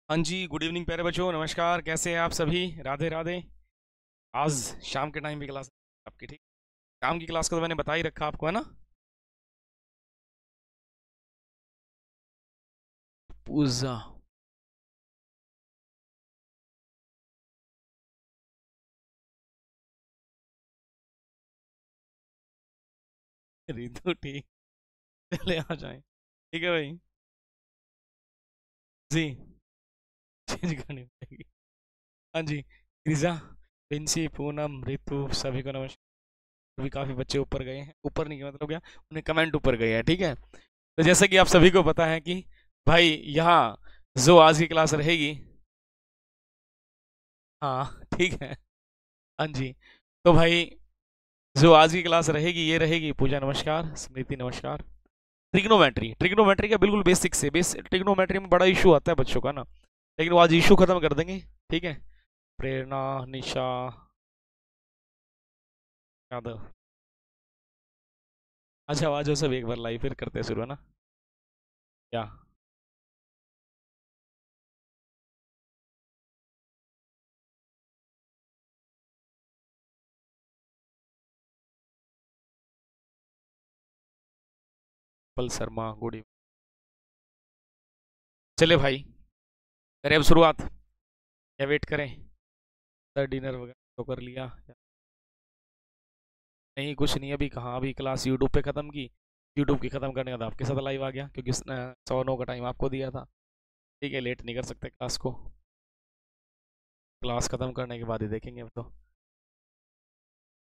हाँ जी, good evening प्यारे बच्चों, नमस्कार। कैसे हैं आप सभी? राधे राधे। आज शाम के टाइम की क्लास आपकी, ठीक? शाम की क्लास को तो मैंने बता ही रखा आपको, है ना? पूजा रितु, ठीक। चले आ जाएं, ठीक है भाई। जी, चेंज करनी पड़ेगी। हाँ जी, गिरिजा, प्रिंसी, पूनम, रितु, सभी को नमस्कार। अभी काफ़ी बच्चे ऊपर गए हैं, ऊपर नहीं मतलब क्या, उन्हें कमेंट ऊपर गए हैं, ठीक है। तो जैसे कि आप सभी को पता है कि भाई यहाँ जो आज की क्लास रहेगी, हाँ ठीक है, हाँ जी। तो भाई जो आज की क्लास रहेगी ये रहेगी, पूजा नमस्कार, स्मृति नमस्कार, ट्रिग्नोमेट्री। ट्रिग्नोमेट्री का बिल्कुल बेसिक से बेस। ट्रिग्नोमेट्री में बड़ा इशू आता है बच्चों का ना, लेकिन वो आज इशू खत्म कर देंगे, ठीक है। प्रेरणा, निशा यादव, अच्छा आवाज हो सब एक बार लाइव फिर करते हैं शुरू, है ना? क्या पल शर्मा, गुड इवनिंग। चले भाई, करें अब शुरुआत या वेट करें? सर डिनर वगैरह तो कर लिया? नहीं कुछ नहीं, अभी कहाँ, अभी क्लास यूट्यूब पे ख़त्म की। यूट्यूब की ख़त्म करने के बाद आपके साथ लाइव आ गया, क्योंकि 109 का टाइम आपको दिया था, ठीक है। लेट नहीं कर सकते क्लास को, क्लास ख़त्म करने के बाद ही देखेंगे अब तो।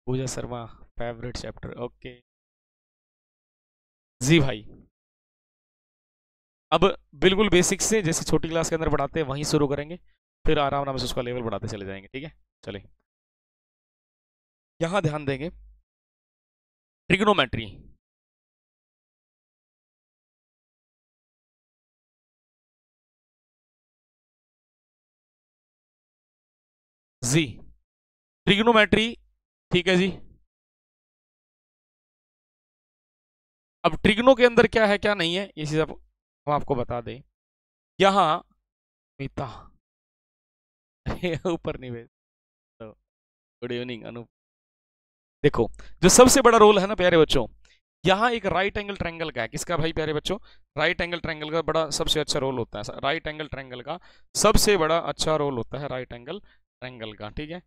पूजा शर्मा, फेवरेट चैप्टर, ओके। जी भाई, अब बिल्कुल बेसिक से जैसे छोटी क्लास के अंदर पढ़ाते हैं वहीं शुरू करेंगे, फिर आराम आराम से उसका लेवल बढ़ाते चले जाएंगे, ठीक है। चले, यहाँ ध्यान देंगे, ट्रिग्नोमेट्री। जी, ट्रिग्नोमेट्री, ठीक है जी। अब ट्रिग्नो के अंदर क्या है क्या नहीं है ये चीज़ हम आपको बता दें। यहाँ मिता ऊपर नहीं भेज, गुड इवनिंग अनु। देखो, जो सबसे बड़ा रोल है ना प्यारे बच्चों, यहाँ एक राइट एंगल ट्रायंगल का है। किसका भाई प्यारे बच्चों? राइट एंगल ट्रायंगल का बड़ा सबसे अच्छा रोल होता है। राइट एंगल ट्रायंगल का सबसे बड़ा अच्छा रोल होता है राइट एंगल ट्रायंगल का, ठीक है।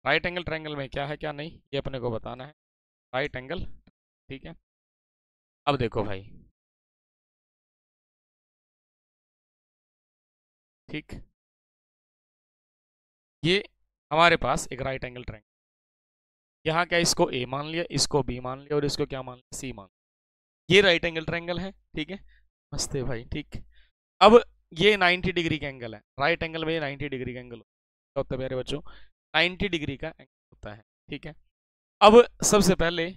राइट एंगल ट्रायंगल में क्या है क्या नहीं ये अपने को बताना है। राइट एंगल, ठीक है। अब देखो भाई, ठीक, ये हमारे पास एक राइट एंगल ट्रायंगल, यहाँ क्या इसको ए मान लिया, इसको बी मान लिया और इसको क्या मान लिया, सी मान लिया। ये राइट एंगल ट्रायंगल है, ठीक है। मस्त है भाई, ठीक। अब ये 90 डिग्री का एंगल है, राइट एंगल में ये 90 डिग्री का एंगल होता है मेरे बच्चों, 90 डिग्री का एंगल होता है, ठीक है। अब सबसे पहले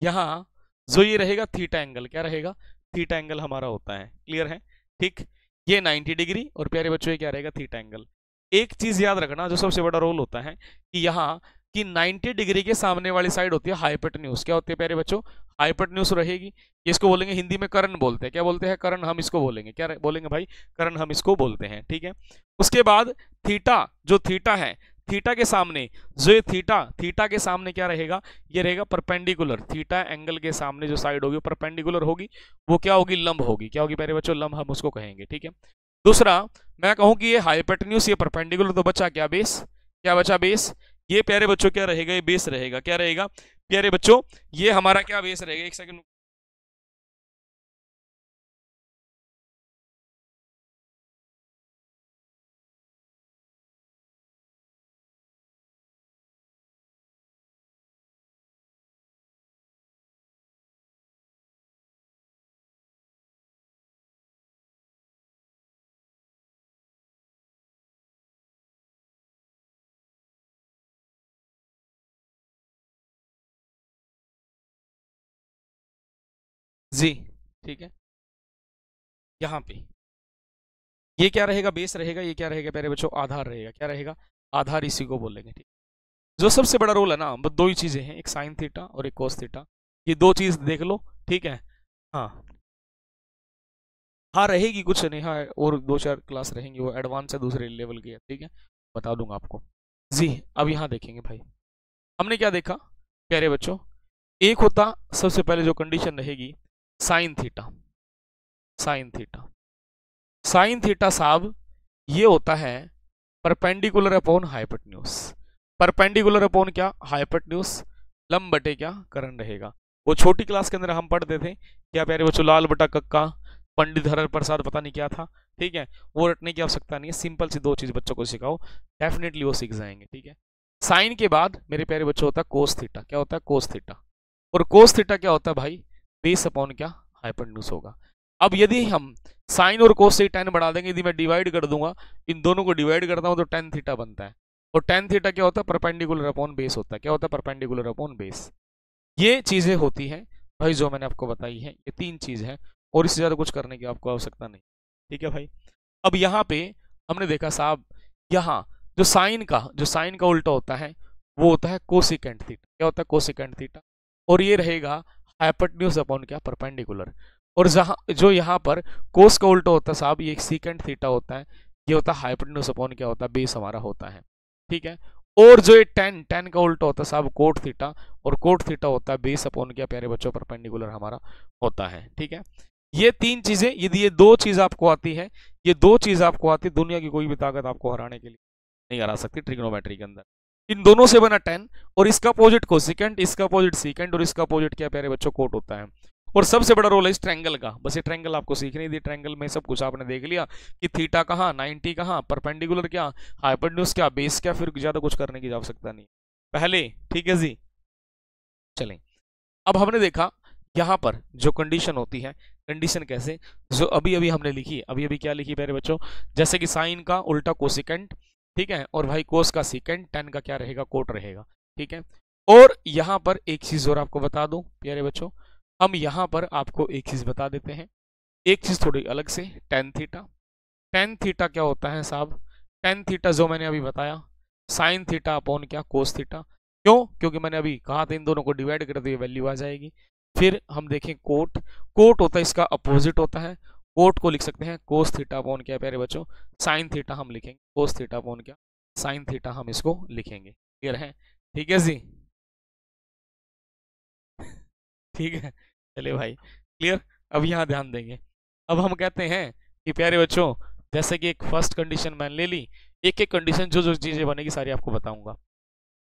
यहाँ जो ये रहेगा थीटा एंगल, क्या रहेगा? थीटा एंगल हमारा होता है, क्लियर है, ठीक। ये 90 डिग्री और प्यारे बच्चों ये क्या रहेगा? Theta angle. एक चीज याद रखना जो सबसे बड़ा रोल होता है कि यहाँ कि 90 डिग्री के सामने वाली साइड होती है हाइपोटेन्यूज। क्या होती है प्यारे बच्चों? हाइपोटेन्यूज रहेगी। इसको बोलेंगे हिंदी में कर्ण बोलते हैं। क्या बोलते हैं? कर्ण हम इसको बोलेंगे। क्या बोलेंगे भाई? कर्ण हम इसको बोलते हैं, ठीक है। उसके बाद थीटा, जो थीटा है, थीटा के सामने जो ये थीटा, थीटा के सामने क्या रहेगा? ये रहेगा परपेंडिकुलर। थीटा एंगल के सामने जो साइड होगी परपेंडिकुलर होगी, वो क्या होगी? लंब होगी। क्या होगी प्यारे बच्चों? लंब हम उसको कहेंगे, ठीक है। दूसरा, मैं कहूं कि ये हाइपोटेन्यूज, ये परपेंडिकुलर, तो बचा क्या? बेस। क्या बचा? बेस। ये प्यारे बच्चों क्या रहेगा? ये बेस रहेगा। क्या रहेगा प्यारे बच्चों? ये हमारा क्या बेस रहेगा? एक सेकंड। जी, ठीक है। यहाँ पे ये क्या रहेगा? बेस रहेगा। ये क्या रहेगा प्यारे बच्चों? आधार रहेगा। क्या रहेगा? आधार, इसी को बोलेंगे, ठीक। जो सबसे बड़ा रोल है ना, बस दो ही चीजें हैं, एक साइन थीटा और एक कोस थीटा। ये दो चीज देख लो, ठीक है। हाँ, हाँ रहेगी, कुछ नहीं, हाँ और 2-4 क्लास रहेंगी, वो एडवांस है, दूसरे लेवल की है, ठीक है, बता दूंगा आपको जी। अब यहाँ देखेंगे भाई, हमने क्या देखा प्यारे बच्चों, एक होता सबसे पहले जो कंडीशन रहेगी sine theta, sine theta, sine theta साहब ये होता है perpendicular upon hypotenuse, perpendicular upon क्या, हाइपोटेन्यूज, लंब बटे क्या, कर्ण रहेगा। वो छोटी क्लास के अंदर हम पढ़ते थे क्या प्यारे बच्चों, लाल बटा कक्का, पंडित हर प्रसाद, पता नहीं क्या था, ठीक है, वो रटने की आवश्यकता नहीं है, सिंपल सी 2 चीज बच्चों को सिखाओ, डेफिनेटली वो सीख जाएंगे, ठीक है। साइन के बाद मेरे प्यारे बच्चों होता है कोस थीटा, क्या होता है कोस थीटा, और कोस थीटा क्या होता है भाई, बेस अपॉन क्या, हाइपोटेन्यूज होगा। अब यदि हम साइन और कोस से tan बढ़ा देंगे, यदि मैं डिवाइड कर दूंगा, इन दोनों को डिवाइड करता हूं तो tan थीटा बनता है, और tan थीटा क्या होता है, परपेंडिकुलर अपॉन बेस होता है, क्या होता है, परपेंडिकुलर अपॉन बेस। ये चीजें होती हैं भाई जो मैंने आपको बताई है, ये 3 चीज है, और इससे ज्यादा कुछ करने की आपको आवश्यकता नहीं, ठीक है भाई। अब यहाँ पे हमने देखा साहब, यहाँ जो साइन का उल्टा होता है वो होता है कोसिकेंट थीटा, क्या होता है, कोसिकेंट थीटा, और ये रहेगा हाइपोटेन्यूज अपॉन क्या, परपेंडिकुलर, और जहां जो यहाँ पर कोस का उल्टा होता है साहब, ये सीकेंट थीटा होता है, ये होता है हाइपोटेन्यूज अपॉन क्या होता है, बेस हमारा होता है, ठीक है। और जो ये tan का उल्टा होता है साहब कोट थीटा, और कोट थीटा होता है बेस अपॉन क्या प्यारे बच्चों, परपेंडिकुलर हमारा होता है, ठीक है। ये 3 चीजें, यदि ये 2 चीज आपको आती है, ये 2 चीज आपको आती है, दुनिया की कोई भी ताकत आपको हराने के लिए नहीं हरा सकती ट्रिग्नोमेट्री के अंदर। इन दोनों से बना tan, और इसका अपोजिट कोसिकेंट, इसका अपोजिट सीकेंट, और इसका अपोजिट क्या प्यारे बच्चों, कोट होता है। और सबसे बड़ा रोल है इस ट्रायंगल का, बस ये ट्रायंगल आपको सीखनी थी, ट्रायंगल में सब कुछ आपने देख लिया कि थीटा कहाँ, 90 कहाँ, परपेंडिकुलर क्या, हाइपोटेन्यूज क्या, बेस क्या, फिर ज्यादा कुछ करने की आवश्यकता नहीं पहले, ठीक है जी। चलें, अब हमने देखा यहाँ पर जो कंडीशन होती है, कंडीशन कैसे, जो अभी अभी हमने लिखी, अभी अभी क्या लिखी प्यारे बच्चों, जैसे कि साइन का उल्टा कोसिकेंट, ठीक है, और भाई कोस का सीकेंट, tan का क्या रहेगा, कोट रहेगा, ठीक है। और यहाँ पर एक चीज और आपको बता दूं प्यारे बच्चों, हम यहाँ पर आपको एक चीज बता देते हैं, एक चीज थोड़ी अलग से, tan थीटा, tan थीटा क्या होता है साहब, tan थीटा जो मैंने अभी बताया, साइन थीटा अपॉन क्या, कोस थीटा, क्यों, क्योंकि मैंने अभी कहा था इन दोनों को डिवाइड कर दिए वैल्यू आ जाएगी। फिर हम देखें कोट, कोट होता है इसका अपोजिट होता है, कोट को लिख सकते हैं कोस थीटा अपॉन क्या प्यारे बच्चों, साइन थीटा हम लिखेंगे, कोस थीटा अपॉन क्या, साइन थीटा हम इसको लिखेंगे, क्लियर है, ठीक है जी, ठीक है, चलिए भाई क्लियर। अब यहाँ ध्यान देंगे, अब हम कहते हैं कि प्यारे बच्चों, जैसे कि एक फर्स्ट कंडीशन मैंने ले ली, एक एक कंडीशन जो जो चीजें बनेगी सारी आपको बताऊंगा।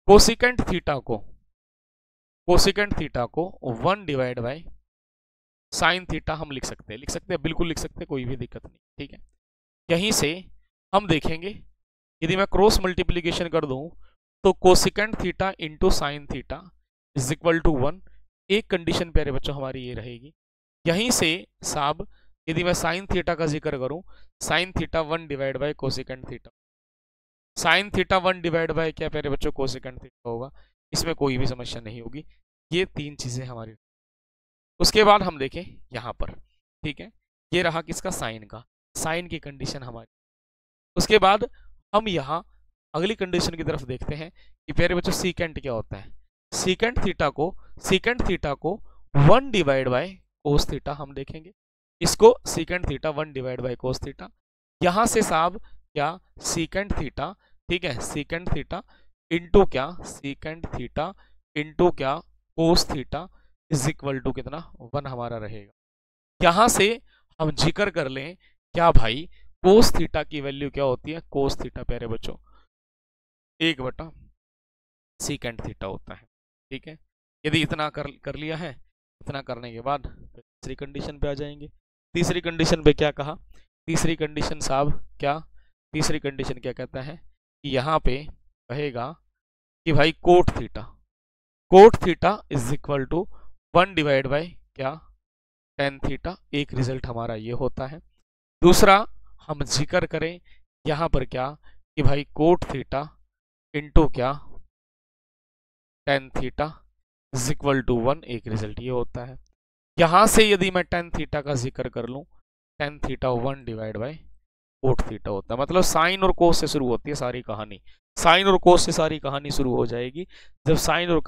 कोसिकेंट थीटा को, कोसिकेंट थीटा को 1 डिवाइड बाय साइन थीटा हम लिख सकते हैं, लिख सकते हैं, बिल्कुल लिख सकते हैं, कोई भी दिक्कत नहीं, ठीक है। यहीं से हम देखेंगे, यदि मैं क्रॉस मल्टीप्लीकेशन कर दूं तो cosecant theta into sine theta is equal to 1, एक कंडीशन प्यारे बच्चों हमारी ये रहेगी। यहीं से साहब यदि मैं साइन थीटा का जिक्र करूं, sign theta 1 divide by cosecant theta, sign theta 1 divide by क्या प्यारे बच्चों, कोसिकेंट थीटा होगा, इसमें कोई भी समस्या नहीं होगी। ये 3 चीजें हमारी, उसके बाद हम देखें यहाँ पर, ठीक है, ये रहा किसका, साइन का, साइन की कंडीशन हमारी। उसके बाद हम यहाँ अगली कंडीशन की तरफ देखते हैं कि प्यारे बच्चों सीकेंट क्या होता है, सीकेंट थीटा को 1 डिवाइड बाय कोस थीटा हम देखेंगे, इसको secant theta 1 divide by cos theta, यहाँ से साहब क्या, सीकेंट थीटा, ठीक है, सीकेंट थीटा इंटू क्या, सीकेंट थीटा इंटू क्या, cos theta is equal to कितना, 1 हमारा रहेगा। यहां से हम जिक्र कर लें क्या भाई, कोस थीटा की वैल्यू क्या होती है, कोस थीटा प्यारे बच्चों 1 बटा सीकेंट थीटा होता है, ठीक है। यदि इतना कर लिया है, इतना करने के बाद तीसरी कंडीशन पे आ जाएंगे। तीसरी कंडीशन पे क्या कहा, तीसरी कंडीशन साहब क्या, तीसरी कंडीशन क्या कहता है कि यहाँ पे कहेगा कि भाई cot theta is equal to 1 divide by क्या, tan थीटा, एक रिजल्ट हमारा ये होता है। दूसरा हम जिक्र करें यहाँ पर क्या कि भाई कोट थीटा इंटू क्या, tan theta is equal to 1, एक रिजल्ट ये होता है। यहाँ से यदि मैं tan थीटा का जिक्र कर लूँ, tan theta 1 divide by cot theta होता है, मतलब साइन और कोस से शुरू होती है सारी कहानी, साइन और कोस से सारी कहानी शुरू हो जाएगी। जब साइन और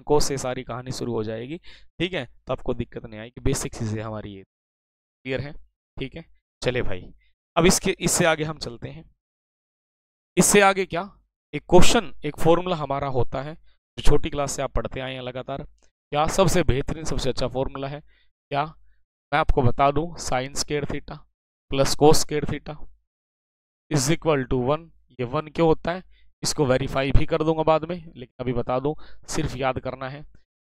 कोस से सारी कहानी शुरू हो जाएगी, ठीक है, तो आपको दिक्कत नहीं आएगी, बेसिक चीजें हमारी ये क्लियर है, ठीक है। चले भाई, अब इससे आगे हम चलते हैं। इससे आगे क्या, एक क्वेश्चन, एक फॉर्मूला हमारा होता है जो छोटी क्लास से आप पढ़ते आए हैं लगातार। क्या सबसे बेहतरीन, सबसे अच्छा फॉर्मूला है क्या, मैं आपको बता दूं, sine square theta plus cos square theta is equal to 1। ये 1 क्यों होता है, इसको वेरीफाई भी कर दूंगा बाद में, लेकिन अभी बता दूं, सिर्फ याद करना है।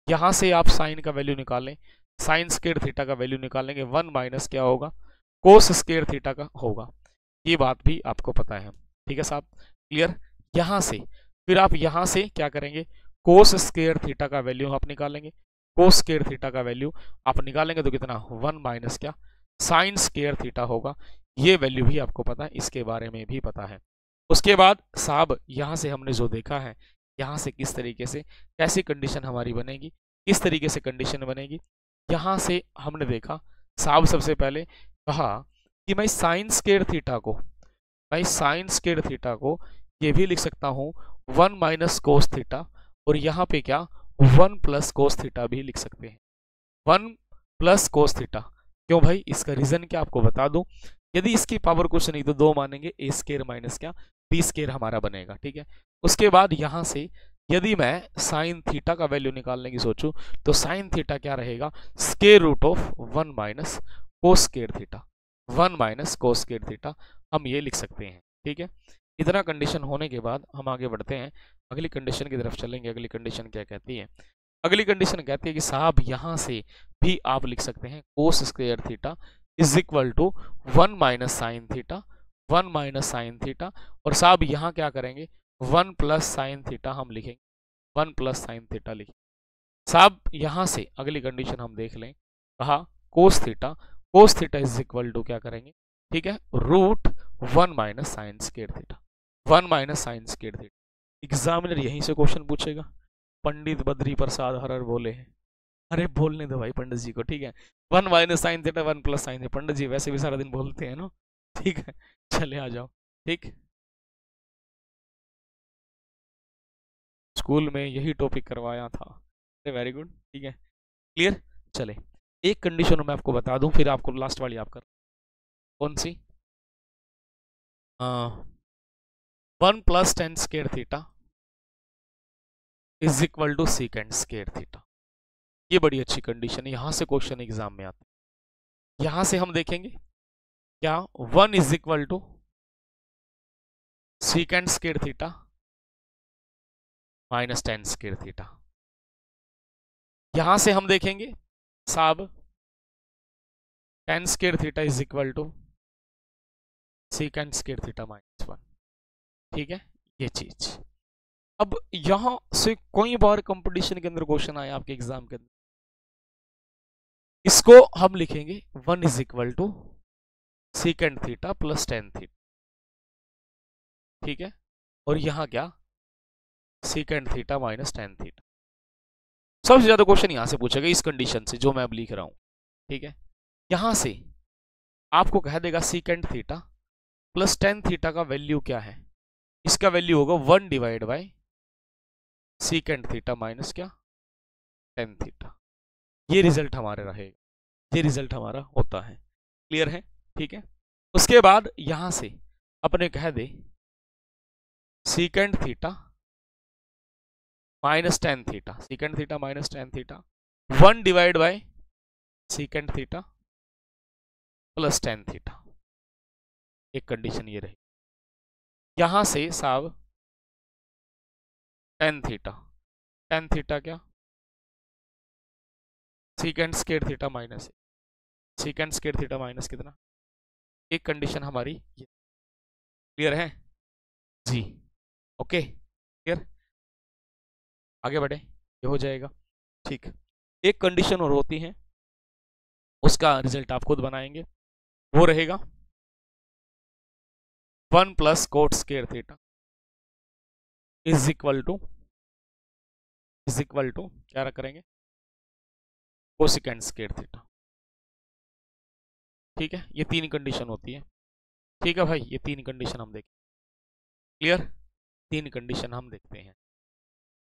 यहां से आप साइन का वैल्यू निकालें, साइन स्क्वायर थीटा का वैल्यू निकालेंगे, 1 माइनस क्या होगा, कोस स्क्वायर थीटा का होगा। ये बात भी आपको पता है, ठीक है साहब, क्लियर। यहां से फिर आप यहां से क्या करेंगे, कोस स्क्वायर थीटा का वैल्यू आप निकालेंगे, कोस स्क्वायर थीटा का वैल्यू आप निकालेंगे तो कितना, 1 माइनस क्या, साइन स्क्वायर थीटा होगा। ये वैल्यू भी आपको पता है, इसके बारे में भी पता है। उसके बाद साहब यहां से हमने जो देखा है, यहां से किस तरीके से, कैसी कंडीशन हमारी बनेगी, किस तरीके से कंडीशन बनेगी, यहां से हमने देखा साहब। सबसे पहले कहा कि मैं साइन स्क्वायर थीटा को, मैं साइन स्क्वायर थीटा को ये भी लिख सकता हूं 1 माइनस कोस थीटा, और यहाँ पे क्या 1 प्लस कोस थीटा भी लिख सकते हैं, 1 प्लस कोस थीटा। क्यों भाई, इसका रीजन क्या आपको बता दूं, यदि इसकी पावर कुछ नहीं तो 2 मानेंगे, ए स्क्वायर माइनस क्या, बी स्क्वायर हमारा बनेगा, ठीक है। उसके बाद यहां से यदि मैं साइन थीटा का वैल्यू निकालने की सोचूं तो साइन थीटा क्या रहेगा, square root of 1 minus cos square theta, 1 minus cos square theta, हम ये लिख सकते हैं, ठीक है। इतना कंडीशन होने के बाद हम आगे बढ़ते हैं, अगली कंडीशन की तरफ चलेंगे। अगली कंडीशन क्या कहती है, अगली कंडीशन कहती है कि साहब यहां से भी आप लिख सकते हैं cos square theta is equal to 1 minus sine theta, 1 minus sine theta, और साहब यहाँ क्या करेंगे, 1 प्लस साइन थीटा हम लिखेंगे, 1 प्लस साइन थीटा लिखेंगे। साहब यहाँ से अगली कंडीशन हम देख लें, कहा cos theta, cos theta is equal to क्या करेंगे, ठीक है, root 1 minus sine square theta, 1 minus sine square theta. Examiner यहीं से क्वेश्चन पूछेगा, पंडित बद्री प्रसाद हरर बोले हैं, अरे बोलने दो भाई पंडित जी को, ठीक है। 1 minus sine theta 1 plus sine theta, Pandit ji वैसे भी सारा दिन बोलते हैं ना, ठीक है, चले आ जाओ, ठीक। स्कूल में यही टॉपिक करवाया था, वेरी गुड, ठीक है, क्लियर। चले, एक कंडीशन मैं आपको बता दूं, फिर आपको लास्ट वाली आप कर, कौन सी, 1 plus tan square theta is equal to secant square theta. ये बड़ी अच्छी कंडीशन है, यहां से क्वेश्चन एग्जाम में आता है। यहां से हम देखेंगे क्या, 1 is equal to secant square theta minus tan square theta. यहां से हम देखेंगे साहब tan square theta is equal to secant square theta minus 1, ठीक है, ये चीज। अब यहां से कई बार कंपटीशन के अंदर क्वेश्चन आए आपके एग्जाम के अंदर, इसको हम लिखेंगे 1 is equal to secant theta plus tan theta, ठीक है, और यहां क्या secant theta minus tan theta. सबसे ज्यादा क्वेश्चन यहां से पूछेगा इस कंडीशन से जो मैं अब लिख रहा हूं, ठीक है। यहां से आपको कह देगा सीकेंड थीटा प्लस टेन थीटा का वैल्यू क्या है, इसका वैल्यू होगा 1 divide by secant theta minus क्या टेन थीटा। ये रिजल्ट हमारे रहेगा, ये रिजल्ट हमारा होता है, क्लियर है, ठीक है। उसके बाद यहां से अपने कह दे secant theta minus tan theta, secant theta minus tan theta, 1 divide by secant theta plus tan theta. एक कंडीशन ये रही। यहां से साहब टेन थीटा क्या, secant square theta minus, secant square theta minus कितना, एक कंडीशन हमारी ये, क्लियर है जी, ओके, क्लियर, आगे बढ़े, ये हो जाएगा, ठीक। एक कंडीशन और होती है, उसका रिजल्ट आप खुद बनाएंगे, वो रहेगा 1 plus cot square theta is equal to क्या रख करेंगे, कोसेकेंड स्क्वायर थीटा, ठीक है। ये तीन कंडीशन होती है, ठीक है भाई, ये तीन कंडीशन हम देखें, क्लियर, तीन कंडीशन हम देखते हैं।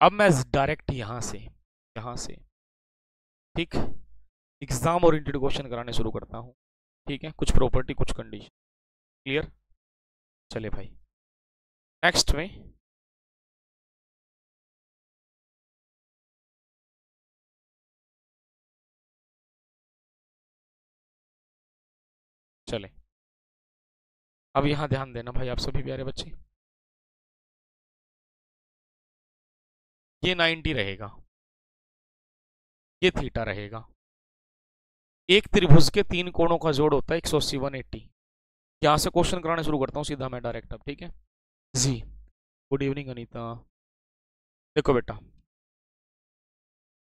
अब मैं डायरेक्ट यहां से ठीक एग्जाम ओरिएंटेड क्वेश्चन कराने शुरू करता हूं। ठीक है, कुछ प्रॉपर्टी कुछ कंडीशन। क्लियर? चले भाई नेक्स्ट में चले। अब यहाँ ध्यान देना भाई आप सभी प्यारे बच्चे, ये 90 रहेगा, ये थीटा रहेगा। एक त्रिभुज के तीन कोणों का जोड़ होता है 180 180। यहां से क्वेश्चन कराना शुरू करता हूं सीधा मैं डायरेक्ट अब, ठीक है जी। Good evening Anita. देखो बेटा,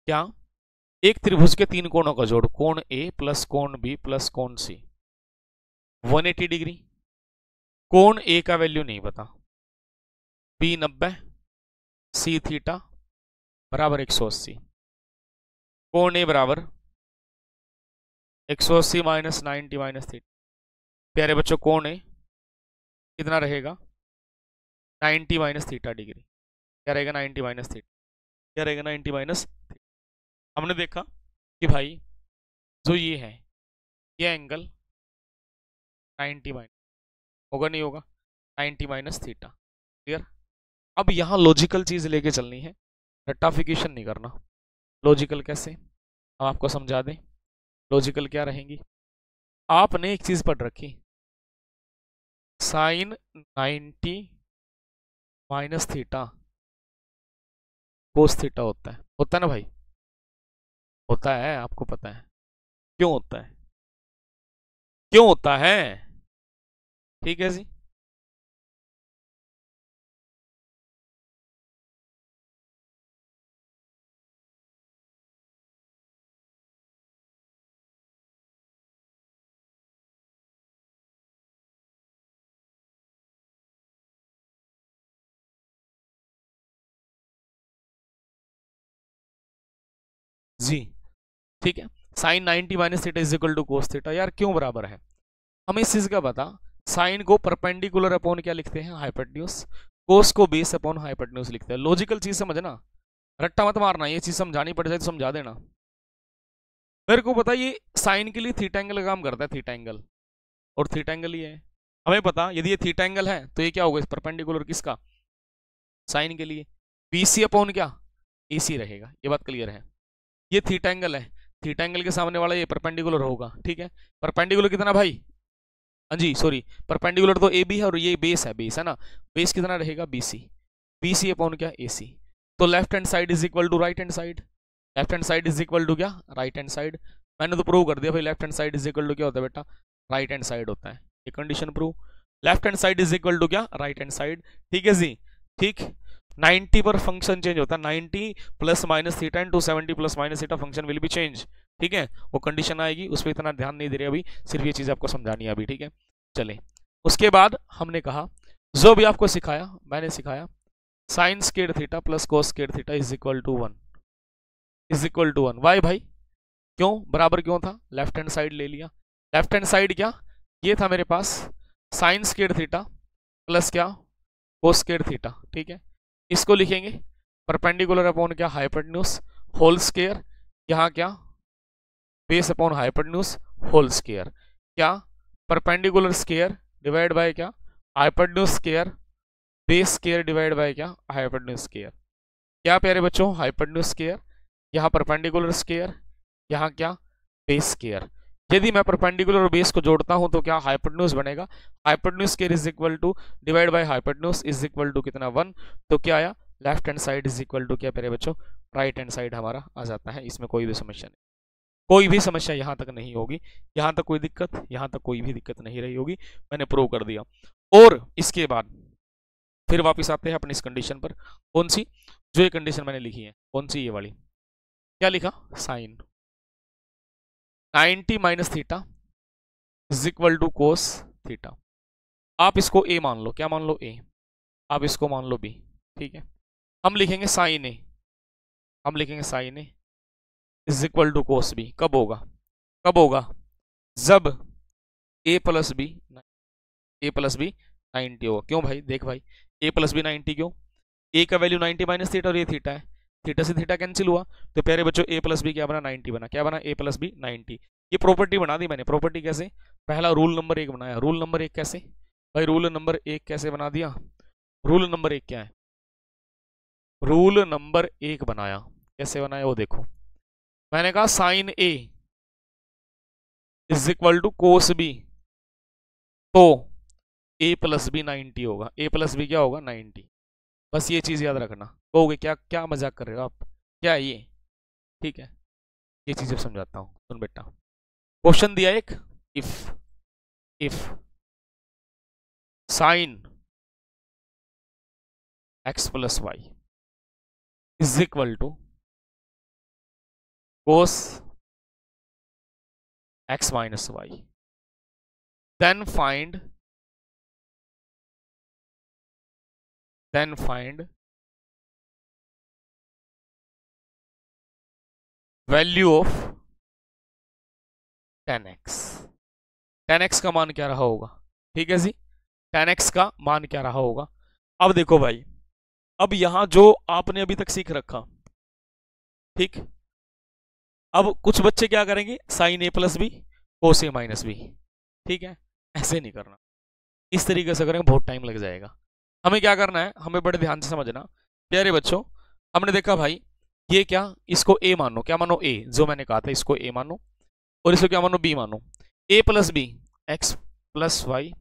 क्या एक त्रिभुज के तीन कोणों का जोड़, कोण ए प्लस कोण बी प्लस कोण सी 180 डिग्री। कोण ए का वैल्यू नहीं पता, बी 90, सी थीटा बराबर 180। कोण ए बराबर 180 माइनस 90 माइनस थीटा। प्यारे बच्चों कोण ए कितना रहेगा, 90 माइनस थीटा डिग्री। क्या रहेगा 90 माइनस थीटा, क्या रहेगा 90 माइनस थीटा। हमने देखा कि भाई जो ये है ये एंगल 90 माइनस होगा, नहीं होगा 90 माइनस थीटा। क्लियर? अब यहाँ लॉजिकल चीज लेके चलनी है, रट्टाफिकेशन नहीं करना। लॉजिकल कैसे हम आपको समझा दें। लॉजिकल क्या रहेंगी, आपने एक चीज पढ़ रखी, sine 90 minus theta cos theta होता है ना भाई, होता है, आपको पता है क्यों होता है, क्यों होता है। ठीक है जी, जी ठीक है। Sine 90 minus theta is equal to cos theta, यार क्यों बराबर है, हमें इस चीज का बता। साइन को परपेंडिकुलर अपॉन क्या लिखते हैं, हाइपोटेन्यूज। कोस को बेस अपॉन हाइपोटेन्यूज लिखते हैं। लॉजिकल चीज समझना, रट्टा मत मारना, ये चीज समझानी पड़ जाए तो समझा देना। मेरे को पता ये साइन के लिए थीटा एंगल काम करता है, थीटा एंगल, और थीटा एंगल ही है। हमें पता यदि ये थीटा एंगल है तो ये क्या होगा, परपेंडिकुलर किसका, साइन के लिए। बीसी अपॉन क्या, एसी रहेगा, ये बात क्लियर है। ये थीटा एंगल है, थीटा एंगल के सामने वाला ये परपेंडिकुलर होगा, ठीक है। परपेंडिकुलर कितना भाई, हाँ जी सॉरी, परपेंडिकुलर तो ए बी है और ये बेस है ना। बेस कितना रहेगा, बीसी, बीसी अपॉन क्या, एसी। तो left hand side is equal to right hand side, left hand side is equal to क्या, राइट हैंड साइड। मैंने तो प्रूव कर दिया भाई, left hand side is equal to क्या होता है बेटा, राइट हैंड साइड होता है। ये condition prove, left hand side is equal to क्या, राइट हैंड साइड। ठीक है जी, ठीक। 90 पर फंक्शन चेंज होता है, 90 plus minus theta and 270 plus minus theta function will be change. ठीक है, वो कंडीशन आएगी, उस पर इतना ध्यान नहीं दे रहे अभी, सिर्फ ये चीज आपको समझानी है अभी, ठीक है। चले, उसके बाद हमने कहा जो भी आपको सिखाया, मैंने सिखाया sine square theta plus cos square theta is equal to 1, is equal to 1। Why भाई, क्यों बराबर क्यों था, लेफ्ट हैंड साइड ले लिया। लेफ्ट हैंड साइड क्या, ये था मेरे पास साइन स्क्वायर थीटा प्लस क्या, कोस स्क्वायर थीटा। ठीक है, इसको लिखेंगे परपेंडिकुलर अपॉन क्या, हाइपोटेन्यूज होल स्क्वायर, यहाँ क्या, base upon hypotenuse whole square. क्या, परपेंडिकुलर स्क्वायर डिवाइड बाय क्या, hypotenuse square, base square divide by क्या, हाइपोटेन्यूज स्क्वायर। क्या प्यारे बच्चों, हाइपोटेन्यूज स्क्वायर, यहाँ परपेंडिकुलर स्क्वायर, यहाँ क्या, बेस स्क्वायर। यदि मैं परपेंडिकुलर और बेस को जोड़ता हूं तो क्या हाइपोटेन्यूज बनेगा, hypotenuse square is equal to divide by hypotenuse is equal to कितना 1। तो क्या आया, left hand side is equal to क्या प्यारे बच्चों, राइट हैंड साइड हमारा आ जाता है। इसमें कोई भी समस्या नहीं, कोई भी समस्या यहाँ तक नहीं होगी, यहाँ तक कोई दिक्कत, यहाँ तक कोई भी दिक्कत नहीं रही होगी, मैंने प्रूव कर दिया। और इसके बाद फिर वापस आते हैं अपनी इस कंडीशन पर, कौन सी, जो ये कंडीशन मैंने लिखी है, कौन सी, ये वाली। क्या लिखा, sine 90 minus theta is equal to cos theta. आप इसको ए मान लो, क्या मान लो, ए। आप इसको मान लो बी। ठीक है, हम लिखेंगे साइन ए, हम लिखेंगे sine A is equal to cos B. कब होगा, कब होगा, जब A plus B, A plus B 90 होगा। क्यों भाई, देख भाई, ए प्लस बी 90 क्यों, ए का वैल्यू 90 माइनस थीटा और ये थीटा है, थीटा से थीटा कैंसिल हुआ, तो प्यारे बच्चों a प्लस बी क्या बना, 90 बना। क्या बना, a प्लस बी 90। ये प्रॉपर्टी बना दी मैंने। प्रॉपर्टी कैसे, पहला रूल नंबर 1 बनाया। रूल नंबर 1 कैसे भाई, रूल नंबर 1 कैसे बना दिया, रूल नंबर 1 क्या है, रूल नंबर 1 बनाया। कैसे बनाया वो देखो, मैंने कहा sine a is equal to cos B, तो a प्लस बी 90 होगा। a प्लस बी क्या होगा, 90। बस ये चीज याद रखना। कहोगे क्या क्या मजाक कर रहे हो आप, क्या है ये, ठीक है, ये चीजें समझाता हूँ, सुन बेटा। क्वेश्चन दिया एक, if sine x plus Y is equal to cos x minus Y, then find value of 10x। 10x का मान क्या रहा होगा, ठीक है जी, 10x का मान क्या रहा होगा। अब देखो भाई, अब यहां जो आपने अभी तक सीख रखा, ठीक, अब कुछ बच्चे क्या करेंगे, sign A plus B cos A minus B, ठीक है, ऐसे नहीं करना, इस तरीके से करेंगे बहुत टाइम लग जाएगा। हमें क्या करना है, हमें बड़े ध्यान से समझना प्यारे बच्चों। हमने देखा भाई, ये क्या, इसको a मानो, क्या मानो a, जो मैंने कहा था इसको a मानो, और इसको क्या मानो b मानो। a plus B X plus Y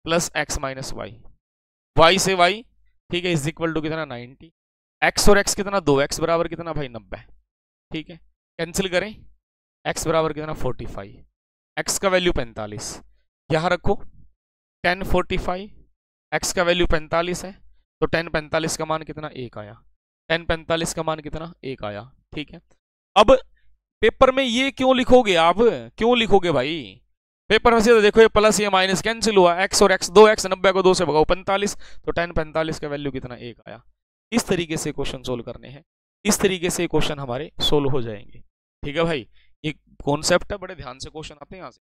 plus X minus Y, Y से y, ठीक है, इज इक्वल टू कितना 90। x और x कितना, 2x बराबर कितना भाई 90, ठीक है, कैंसिल करें, x बराबर कितना 45, x का वैल्यू 45, यहां रखो 1045, x का वैल्यू 45 है, तो 1045 का मान कितना 1 आया, 1045 का मान कितना 1 आया, ठीक है। अब पेपर में ये क्यों लिखोगे आप, क्यों लिखोगे भाई, पेपर में सीधा देखो, ये प्लस ये माइनस कैंसिल हुआ, x और x 2x 90 को 2 से भगाओ 45, तो 1045 का वैल्यू कितना 1 आया। इस तरीके से क्वेश्चन सोल्व करने हैं, इस तरीके से क्वेश्चन हमारे सोल्व हो जाएंगे, ठीक है भाई। ये कॉन्सेप्ट है, बड़े ध्यान से क्वेश्चन आते हैं यहाँ से,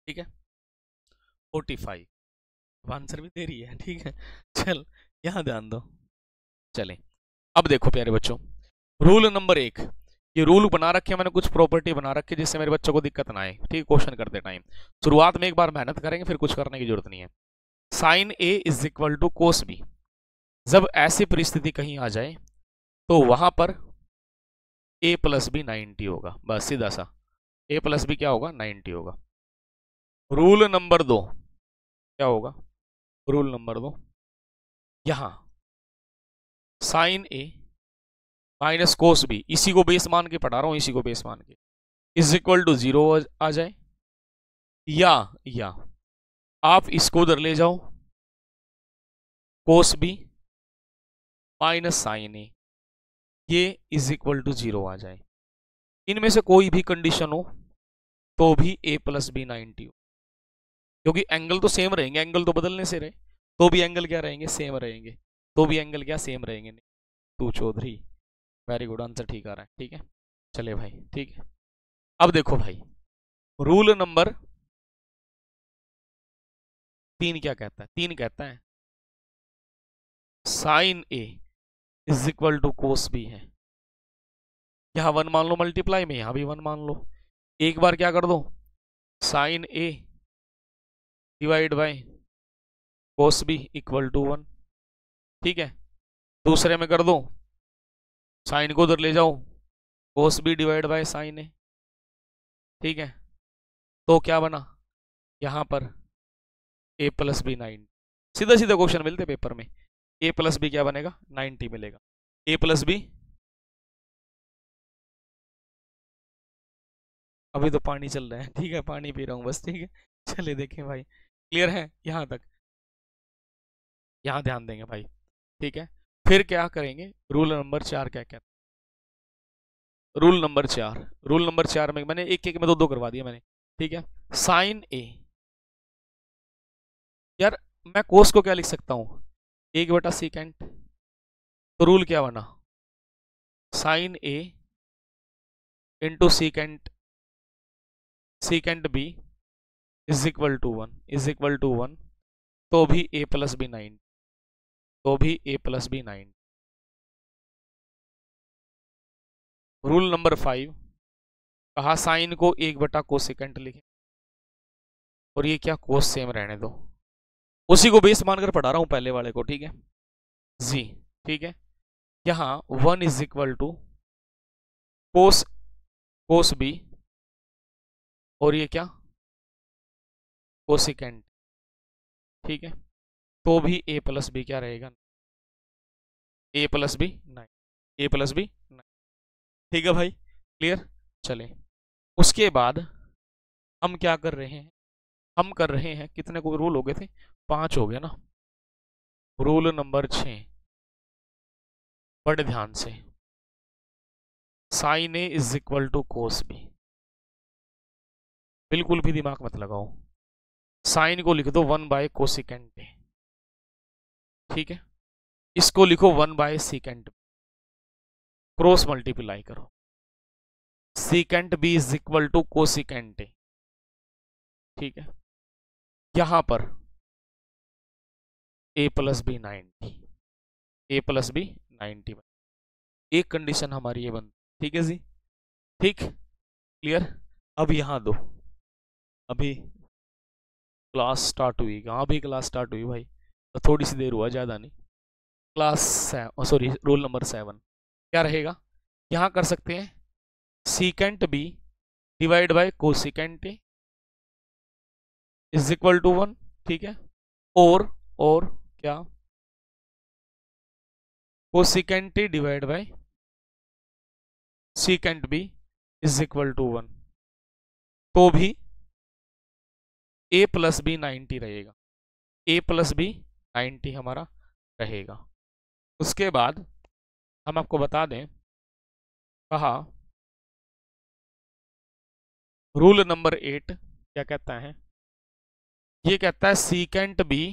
ठीक है। 45 आंसर भी दे रही है, ठीक है, चल यहाँ ध्यान दो। चले अब देखो प्यारे बच्चों, रूल नंबर 1, ये रूल बना रखे मैंने, कुछ प्रॉपर्टी बना रखी जिससे मेरे बच्चों को दिक्कत ना आए, ठीक, क्वेश्चन करते टाइम। शुरुआत में एक बार मेहनत करेंगे, फिर कुछ करने की जरूरत नहीं है। Sine A is equal to cos B, जब ऐसी परिस्थिति कहीं आ जाए तो वहां पर a प्लस बी 90 होगा, बस सीधा सा a प्लस बी क्या होगा 90 होगा। रूल नंबर 2 क्या होगा, रूल नंबर 2, यहां sign A minus cos B, इसी को बेस मान के पढ़ा रहा हूं, इसी को बेस मान के, इज इक्वल टू 0 आ जाए, या आप इसको उधर ले जाओ, कोस बी माइनस साइन ए, ये इज इक्वल टू 0 आ जाए। इनमें से कोई भी कंडीशन हो तो भी a प्लस बी 90 हो, क्योंकि एंगल तो सेम रहेंगे, एंगल तो बदलने से रहे, तो भी एंगल क्या रहेंगे, सेम रहेंगे, तो भी एंगल क्या सेम रहेंगे। तू चौधरी, वेरी गुड, आंसर ठीक आ रहा है, ठीक है, चले भाई, ठीक है। अब देखो भाई, रूल नंबर 3 क्या कहता है, 3 कहता है sine A is equal to cos B है, यहां 1 मान लो मल्टीप्लाई में, यहां भी 1 मान लो, एक बार क्या कर दो, sine A divide by cos B equal to 1, ठीक है। दूसरे में कर दो, साइन को उधर ले जाओ, cos B divide by sine A, ठीक है, तो क्या बना यहां पर a प्लस बी 90, सीधा सीधा क्वेश्चन मिलते पेपर में, a प्लस बी क्या बनेगा 90 मिलेगा, a प्लस बी, अभी तो पानी चल रहा है, ठीक है, पानी पी रहा हूँ बस, ठीक है, चले देखें भाई, क्लियर है यहाँ तक, यहाँ ध्यान देंगे भाई, ठीक है। फिर क्या करेंगे, रूल नंबर 4 क्या कहता है, रूल नंबर 4, रूल नंबर 4 में मैंने एक एक में दो करवा दिया मैंने, ठीक है। साइन ए, यार मैं कोस को क्या लिख सकता हूँ, 1 बटा सीकेंट, तो रूल क्या बना, sine A into secant, secant B is equal to 1, is equal to 1, तो भी a प्लस बी 90, तो भी a plus B 90। Rule number 5, कहा साइन को 1 बटा कोसेकेंट लिखें, और ये क्या कोस सेम रहने दो, उसी को बेस मानकर पढ़ा रहा हूं पहले वाले को, ठीक है जी। ठीक है, यहाँ 1 is equal to cos cos B, और ये क्या कोसिकेंट, ठीक है। तो भी a प्लस बी क्या रहेगा, a plus B 9, a plus B 9, ठीक है भाई, क्लियर। चले उसके बाद हम क्या कर रहे हैं, हम कर रहे हैं, कितने को रूल हो गए थे, 5 हो गए ना। रूल नंबर 6, बड़े ध्यान से, sine A is equal to cos B, बिल्कुल भी दिमाग मत लगाओ, साइन को लिख दो 1/कोसिकेंट ए, ठीक है। इसको लिखो 1/सीकेंट, क्रॉस मल्टीप्लाई करो, secant B is equal to cosecant A, ठीक है। यहां पर a plus B 90, a plus B 90, एक कंडीशन हमारी ये बनती, ठीक है जी, ठीक क्लियर। अब यहाँ दो, अभी क्लास स्टार्ट हुई, कहाँ भी क्लास स्टार्ट हुई भाई, तो थोड़ी सी देर हुआ, ज़्यादा नहीं। क्लास सॉरी रूल नंबर 7 क्या रहेगा, यहाँ कर सकते हैं secant B divide by cosecant A is equal to 1, ठीक है। और क्या, cosecant A divide by secant B is equal to 1, तो भी a प्लस बी 90 रहेगा, a प्लस बी 90 हमारा रहेगा। उसके बाद हम आपको बता दें, कहा रूल नंबर 8 क्या कहता है, ये कहता है secant B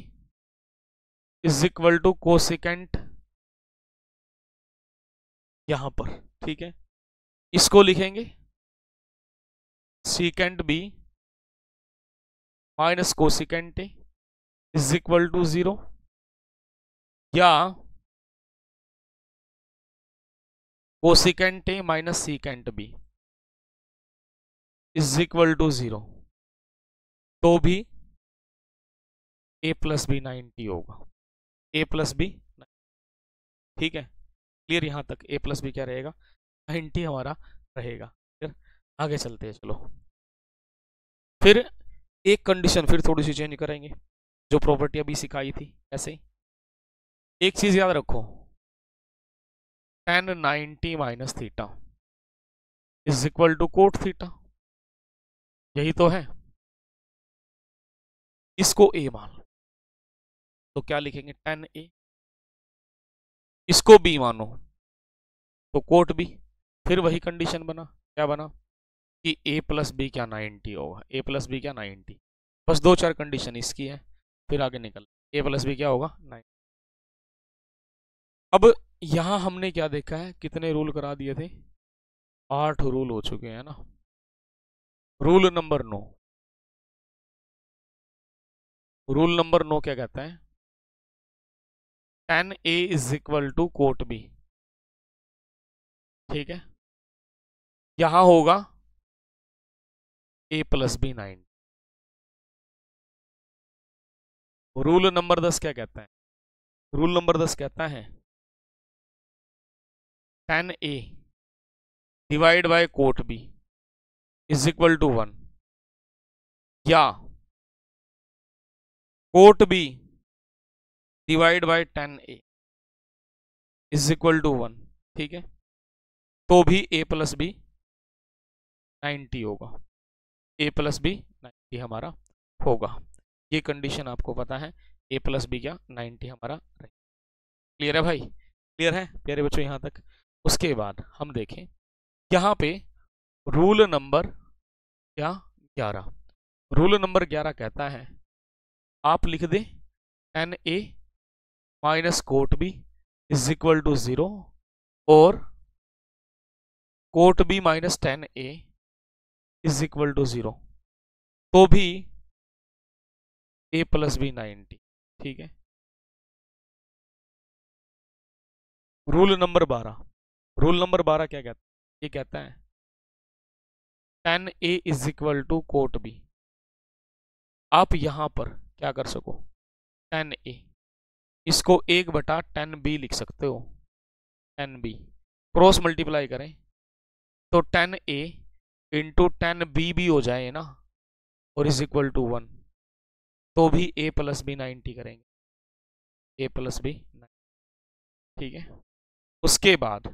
is equal to cosecant, यहां पर, ठीक है। इसको लिखेंगे secant B minus cosecant A is equal to 0, या cosecant A minus secant B is equal to 0, तो भी a प्लस बी 90 होगा, a प्लस बी, ठीक है क्लियर। यहां तक a प्लस बी क्या रहेगा, 90 हमारा रहेगा। फिर आगे चलते हैं, चलो फिर एक कंडीशन फिर थोड़ी सी चेंज करेंगे, जो प्रॉपर्टी अभी सिखाई थी ऐसे ही। एक चीज याद रखो, tan 90 minus theta is equal to cot theta, यही तो है। इसको a मान लो, तो क्या लिखेंगे tan a, इसको b मानो तो कोट b, फिर वही कंडीशन बना, क्या बना कि a प्लस बी क्या 90 होगा, a प्लस बी क्या 90, बस 2-4 कंडीशन इसकी है, फिर आगे निकल a प्लस बी क्या होगा 90। अब यहां हमने क्या देखा है, कितने रूल करा दिए थे, 8 रूल हो चुके हैं ना। रूल नंबर 9, रूल नंबर 9 क्या कहता है, tan a is equal to cot b, ठीक है। यहां होगा a plus B 90। Rule number 10 क्या कहता है, रूल नंबर 10 कहता है tan a divide by cot b is equal to 1, या cot b divide by tan a is equal to 1, ठीक है। तो भी a प्लस बी 90 होगा, a प्लस बी 90 हमारा होगा। ये कंडीशन आपको पता है, a प्लस बी क्या 90 हमारा रहेगा। क्लियर है भाई, क्लियर है प्यारे बच्चों यहाँ तक। उसके बाद हम देखें यहाँ पे रूल नंबर क्या 11, रूल नंबर 11 कहता है आप लिख दें tan a minus cot b is equal to 0, और cot b minus tan a is equal to 0, तो भी a प्लस बी 90, ठीक है। रूल नंबर 12, रूल नंबर 12 क्या कहता है? ये कहता है tan A is equal to cot B। आप यहां पर क्या कर सको, tan A इसको 1/tan B लिख सकते हो। tan B क्रॉस मल्टीप्लाई करें तो tan A into tan B भी हो जाए ना, और इज इक्वल टू 1, तो भी A प्लस बी 90 करेंगे, A प्लस बी, ठीक है। उसके बाद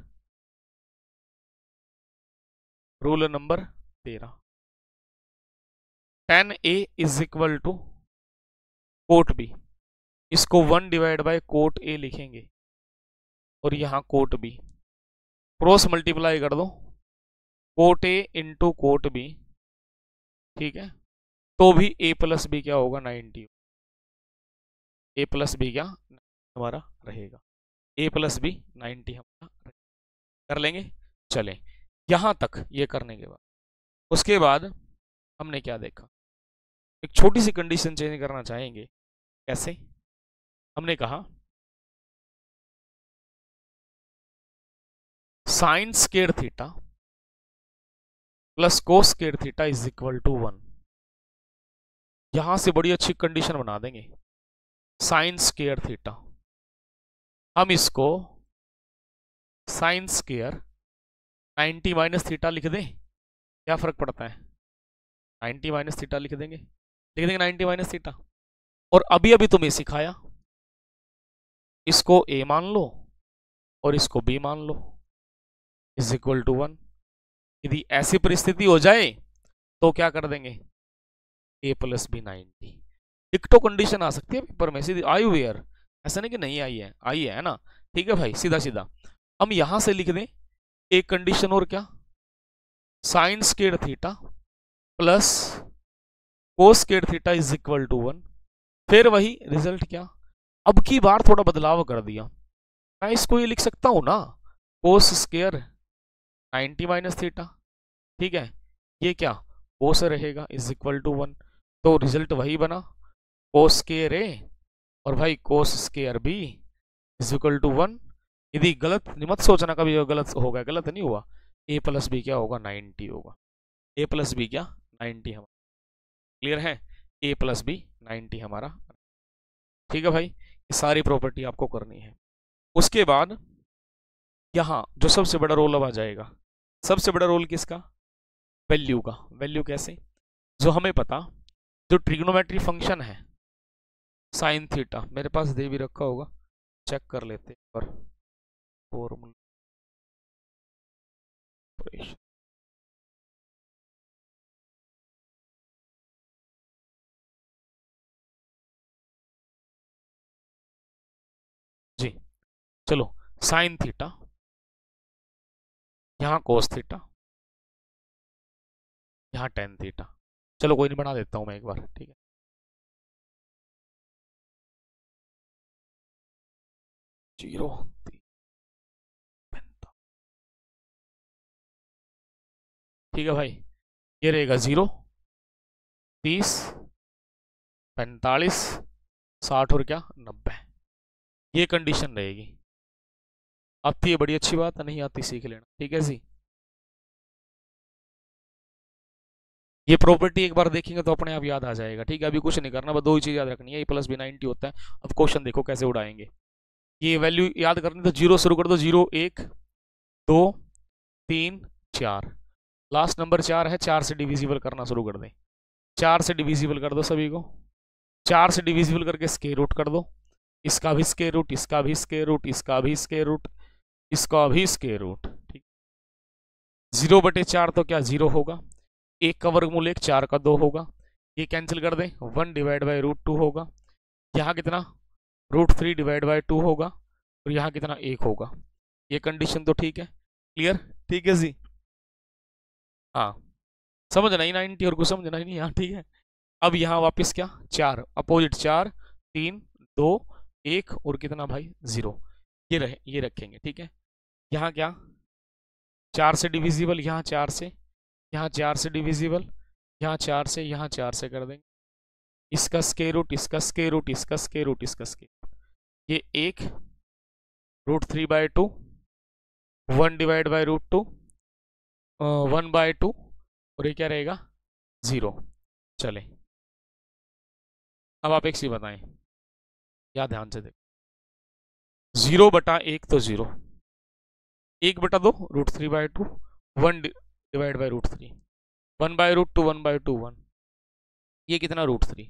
rule number 13, tan A is equal to cot B, इसको 1 डिवाइड बाय कोट A लिखेंगे, और यहां कोट B क्रॉस मल्टीप्लाई कर दो, cot A into cot B, ठीक है, तो भी A प्लस बी क्या होगा, 90। A प्लस बी क्या हमारा रहेगा, A प्लस बी 90 हमारा कर लेंगे। चलें यहां तक ये करने के बाद, उसके बाद हमने क्या देखा, एक छोटी सी कंडीशन चेंज करना चाहेंगे। कैसे? हमने कहा sine square theta plus cos square theta is equal to 1। यहां से बड़ी अच्छी कंडीशन बना देंगे, साइन स्क्वायर थीटा, हम इसको साइन स्क्वायर 90 माइनस थीटा लिख दें, क्या फर्क पड़ता है, 90 माइनस थीटा लिख देंगे, 90 माइनस थीटा। और अभी अभी तुम्हें सिखाया, इसको A मान लो और इसको B मान लो, इज इक्वल टू 1। यदि ऐसी परिस्थिति हो जाए तो क्या कर देंगे, A प्लस बी 90। एक तो कंडीशन आ सकती है पेपर में, सीधी आई हुई यार, ऐसा नहीं कि नहीं आई है ना, ठीक है भाई, सीधा सीधा हम यहां से लिख दें एक कंडीशन, और क्या, sine square theta plus cos square theta is equal to 1। फिर वही रिजल्ट, क्या, अब की बार थोड़ा बदलाव कर दिया, मैं इसको ये लिख सकता हूं ना, कोस स्क्वायर 90 माइनस थीटा, ठीक है, ये क्या कोस रहेगा इज इक्वल टू 1, तो रिजल्ट वही बना, कोस स्क्वायर A और भाई cos square B is equal to 1। यदि गलत मत सोचना कभी गलत हो गया, गलत नहीं हुआ, A प्लस बी क्या होगा, 90 होगा, A प्लस बी क्या 90 हमारा, क्लियर है, A प्लस बी 90 हमारा, ठीक है भाई, ये सारी प्रॉपर्टी आपको करनी है। उसके बाद यहाँ जो सबसे बड़ा रोल अब आ जाएगा, सबसे बड़ा रोल किसका, वैल्यू का। वैल्यू कैसे, जो हमें पता, जो ट्रिग्नोमेट्री फंक्शन है साइन थीटा, मेरे पास दे भी रखा होगा, चेक कर लेते हैं पर फॉर्मूला, जी चलो, साइन थीटा, यहाँ कोस थीटा, यहाँ टेन थीटा, चलो कोई नहीं, बना देता हूँ मैं एक बार, ठीक है, जीरो, ठीक है भाई, ये रहेगा 0, 30, 45, 60 और क्या 90, ये कंडीशन रहेगी। आती है बड़ी अच्छी बात है, नहीं आती सीख लेना, ठीक है जी। ये प्रॉपर्टी एक बार देखेंगे तो अपने आप याद आ जाएगा, ठीक है, अभी कुछ नहीं करना, बस दो ही चीज याद रखनी है, A प्लस बी 90 होता है। अब क्वेश्चन देखो कैसे उड़ाएंगे, ये वैल्यू याद करनी तो जीरो शुरू कर दो, 0, 1, 2, 3, 4, लास्ट नंबर 4 है, 4 से डिविजिबल करना शुरू कर दें, 4 से डिविजिबल कर दो सभी को, 4 से डिविजिबल करके स्क्वायर रूट कर दो, इसका भी स्क्वायर रूट, इसका भी स्क्वायर रूट, इसका भी स्क्वायर रूट, इसका भी स्क्वायर रूट, ठीक, 0/4 तो क्या 0 होगा, 1 का वर्गमूल 1, 4 का 2 होगा, ये कैंसिल कर दें, 1 डिवाइड बाई √2 होगा, यहाँ कितना √3 डिवाइड बाई 2 होगा, और यहाँ कितना 1 होगा, ये कंडीशन तो ठीक है, क्लियर, ठीक है जी, हाँ समझना ही 90 और कुछ समझना ही नहीं, हाँ ठीक है। अब यहाँ वापस क्या, 4 अपोजिट, 4, 3, 2, 1 और कितना भाई 0, ये रहे, ये रखेंगे, ठीक है। यहाँ क्या 4 से डिविजिबल, यहाँ 4 से, यहाँ 4 से डिविजिबल, यहाँ 4 से, यहाँ 4 से कर देंगे, इसका स्क्वायर रूट, इसका स्क्वायर रूट, इसका स्क्वायर रूट, इसका स्क्वायर रूट, ये 1 √3/2, 1 डिवाइड बाई √2, 1/2, और ये क्या रहेगा 0। चले अब आप एक चीज बताएं, क्या ध्यान से देखें। 0/1 तो 0, 1/2 √3/2, 1 डिवाइड बाई √3, 1/√2, 1/2, 1, ये कितना √3,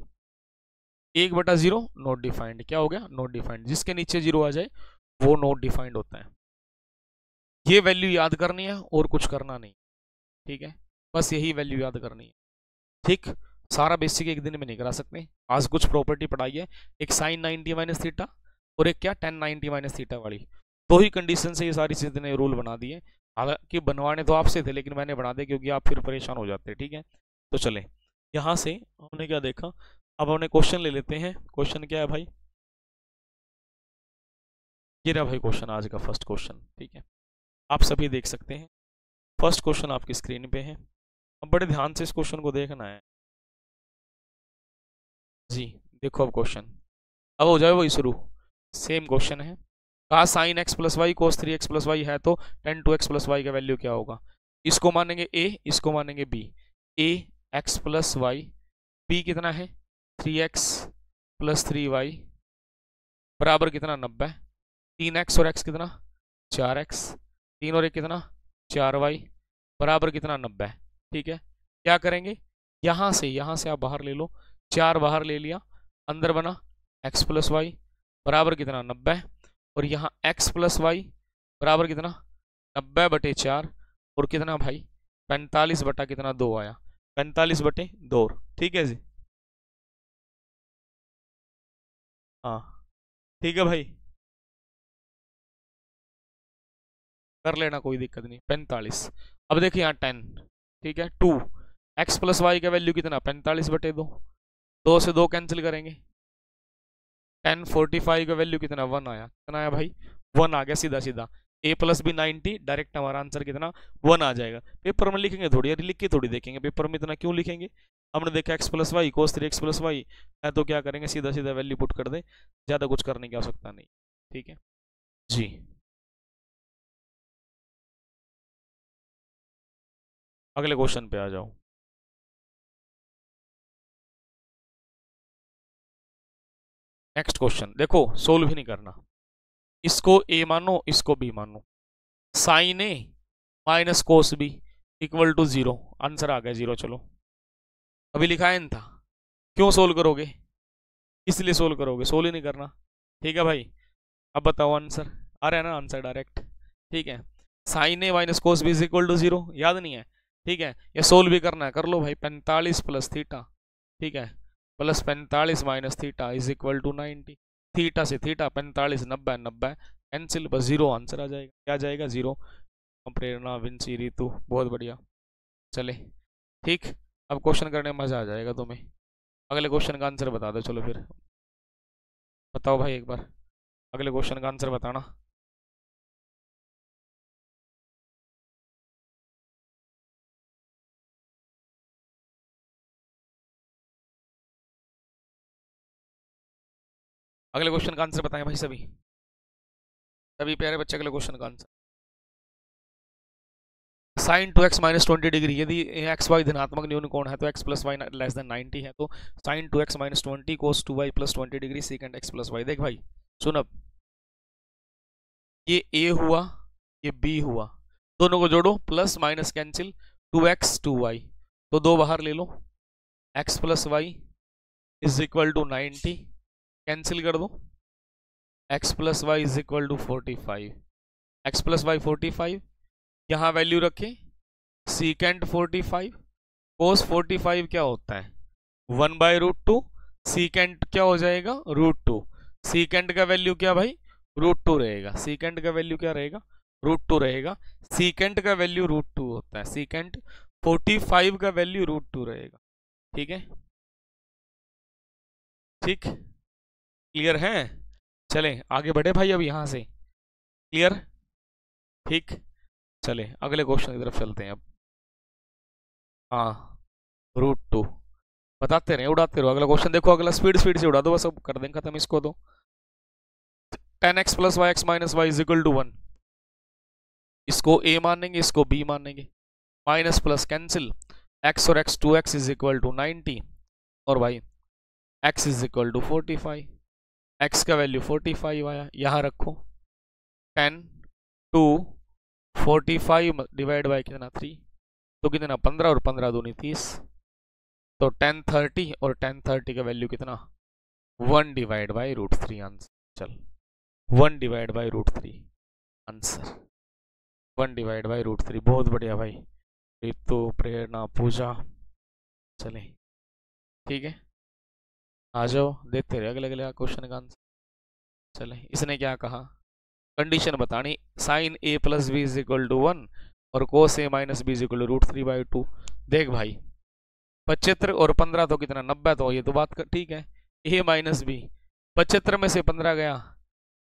1/0 नॉट डिफाइंड। क्या हो गया नॉट डिफाइंड, जिसके नीचे 0 आ जाए वो नॉट डिफाइंड होता है। ये वैल्यू याद करनी है और कुछ करना नहीं, ठीक है, बस यही वैल्यू याद करनी है। ठीक, सारा बेसिक एक दिन में नहीं करा सकते। आज कुछ प्रॉपर्टी पढ़ाई है, एक sin 90 माइनस थीटा और एक क्या tan 90 माइनस थीटा वाली, दो ही कंडीशन से ये सारी चीजें ने रूल बना दिए। हालांकि बनवाने तो आपसे थे लेकिन मैंने बना दिया क्योंकि आप फिर परेशान हो जाते हैं। ठीक है, तो चले यहाँ से हमने क्या देखा, अब हमने क्वेश्चन ले लेते हैं। क्वेश्चन क्या है भाई, ये रहा भाई क्वेश्चन, आज का फर्स्ट क्वेश्चन। ठीक है, आप सभी देख सकते हैं, फर्स्ट क्वेश्चन आपकी स्क्रीन पे है। अब बड़े ध्यान से इस क्वेश्चन को देखना है जी। देखो अब क्वेश्चन, अब हो जाए वही शुरू, सेम क्वेश्चन है। कहा sin x प्लस वाई कोस 3x प्लस वाई है तो tan 2x प्लस वाई का वैल्यू क्या होगा। इसको मानेंगे a, इसको मानेंगे b। a x plus Y, b कितना है 3x प्लस 3y बराबर कितना 90, 3x और x कितना 4x, 3 और 1 कितना 4y बराबर कितना 90। ठीक है, क्या करेंगे, यहाँ से आप बाहर ले लो, 4 बाहर ले लिया, अंदर बना x प्लस वाई बराबर कितना 90, और यहाँ x प्लस वाई बराबर कितना 90/4 और कितना भाई 45 बटा कितना 2 आया, 45/2। ठीक है जी, हाँ ठीक है भाई, कर लेना कोई दिक्कत नहीं, 45। अब देखिए यहाँ 10, ठीक है 2, x प्लस वाई का वैल्यू कितना 45/2, 2 से 2 कैंसिल करेंगे, 10 45 का वैल्यू कितना 1 आया, कितना आया भाई 1 आ गया सीधा सीधा। a प्लस बी 90, डायरेक्ट हमारा आंसर कितना 1 आ जाएगा। पेपर में लिखेंगे थोड़ी, लिख के थोड़ी देखेंगे, पेपर में इतना क्यों लिखेंगे। हमने देखा x प्लस वाई कोस 3x प्लस वाई है तो क्या करेंगे, सीधा सीधा वैल्यू पुट कर दे, ज़्यादा कुछ करने की आवश्यकता नहीं। ठीक है जी, अगले क्वेश्चन पे आ जाओ। नेक्स्ट क्वेश्चन देखो, सोल्व ही नहीं करना, इसको a मानो इसको b मानो, sine a minus cos b equal to 0, answer आ गया 0। चलो अभी लिखा है था, क्यों सोल्व करोगे, इसलिए सोल्व करोगे, सोल्व ही नहीं करना। ठीक है भाई, अब बताओ आंसर आ रहा है ना, आंसर डायरेक्ट। ठीक है, sine A minus cos B is equal to 0, याद नहीं है, ठीक है, ये सोल्व भी करना है, कर लो भाई, 45 प्लस थीटा, ठीक है, plus 45 minus theta is equal to 90, theta से थीटा 45 90 90 कैंसिल, बस 0 आंसर आ जाएगा। क्या जाएगा 0। प्रेरणा विंसी रितु बहुत बढ़िया, चले ठीक, अब क्वेश्चन करने में मजा आ जाएगा तुम्हें। अगले क्वेश्चन का आंसर बता दो, चलो फिर बताओ भाई एक बार, अगले क्वेश्चन का आंसर बताना। अगले क्वेश्चन का आंसर बताएं भाई सभी, सभी प्यारे बच्चे अगले क्वेश्चन का answer. Sine 2x minus 20 degree, यदि एक्स वाई धनात्मक न्यून कोण है तो x plus Y less than 90 है तो sine 2x minus 20 cos 2y plus 20 degree second x plus Y. देख भाई सुन, अब ये a हुआ ये b हुआ, दोनों को जोड़ो, plus minus cancel, 2x 2y, तो दो बाहर ले लो, x plus Y is equal to 90, cancel कर दो, x plus Y is equal to 45, x plus Y 45, यहाँ वैल्यू रखें सीकेंट 45, कोस 45 क्या होता है 1/√2, सीकेंट क्या हो जाएगा √2, सीकेंट का वैल्यू क्या भाई √2 रहेगा, सीकेंट का वैल्यू क्या रहेगा √2 रहेगा, सीकेंट का वैल्यू √2 होता है, सीकेंट 45 का वैल्यू √2 रहेगा। ठीक है, ठीक क्लियर है, चलें आगे बढ़े भाई अब यहाँ से, क्लियर ठीक, चले अगले क्वेश्चन की तरफ चलते हैं अब। हाँ √2 बताते रहे, उड़ाते रहो। अगला क्वेश्चन देखो, अगला स्पीड स्पीड से उड़ा दो, बस अब कर देंगे खत्म इसको। तो 10x plus Y X minus Y is equal to 1, इसको a मानेंगे, इसको b मानेंगे, माइनस प्लस कैंसिल, x और x 2x is equal to 90 और भाई x is equal to 45, x का वैल्यू 45 आया, यहाँ रखो 10 2 45 डिवाइड बाई कितना 3, तो कितना 15 और 15 दूनी 30, तो 10 30 और 10 30 का वैल्यू कितना 1 डिवाइड बाई रूट 3 आंसर। चल 1 divide by root 3 answer, 1 divide by root 3। बहुत बढ़िया भाई, रितु प्रेरणा पूजा, चले ठीक है, आ जाओ देखते रहे अगले अगले क्वेश्चन का आंसर। चले, इसने क्या कहा, कंडीशन बतानी, sine A plus B is equal to 1 और cos A minus B is equal to root 3/2। देख भाई 75 और 15 तो कितना 90, तो ये तो बात कर ठीक है, ए माइनस बी 75 में से 15 गया